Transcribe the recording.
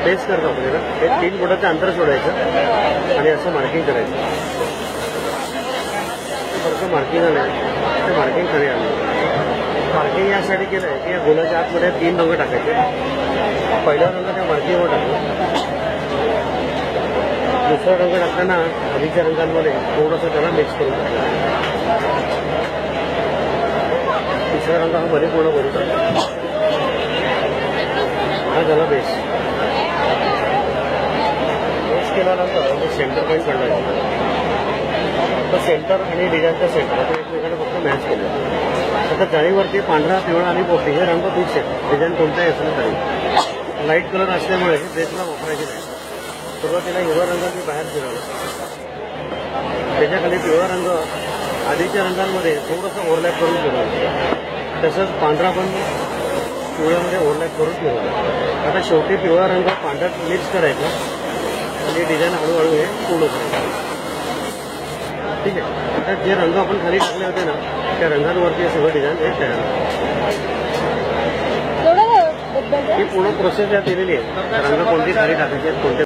Base करतो आपल्याला हे 3 बोटाचं अंतर सोडायचं आणि असं मार्किंग करायचं. बरं मार्किंग आलं ते मार्किंग खाली आलं. मार्किंग यासाठी केलं आहे की या गोलाच्या आतमध्ये 3 रंग टाकायचे. पहिला रंग त्या मार्किंगवर टाकला. दुसरा रंग टाकताना आधीच्या रंगांमध्ये थोडंसं त्याला मिक्स करून टाकलं. तिसरा रंग हा मध्ये पूर्ण भरून टाकला. हा झाला बेस. बेस केल्यानंतर मी सेंटर पॉईंट काढला. तर सेंटर आणि डिझाईनचा सेंटर आपण एकमेकांना फक्त मॅच केलं. आता जाळीवरती पांढरा पिवळा आणि पोपटी हे रंग फिक्स आहेत. डिझाईन कोणताही असलं तरी लाईट कलर असल्यामुळे हे बेसला वापरायचे नाही. सुरुवातीला हिरवा रंग मी बाहेर फिरवला. त्याच्याखाली पिवळा रंग आधीच्या रंगांमध्ये थोडंसं ओव्हरलॅप करून फिरवलं. तसंच पांढरा पण पिवळ्यामध्ये ओव्हरलॅप करून फिरवलं. आता शेवटी पिवळा रंग पांढऱ्यात मिक्स करायचा आणि डिझाईन हळूहळू हे पूर्ण करायचं. ठीक आहे. आता जे रंग आपण खाली टाकले होते ना त्या रंगांवरती सगळं डिझाईन हे तयार. ही पूर्ण प्रोसेस यात दिलेली आहे. रंग कोणती खाली टाकायचे कोणते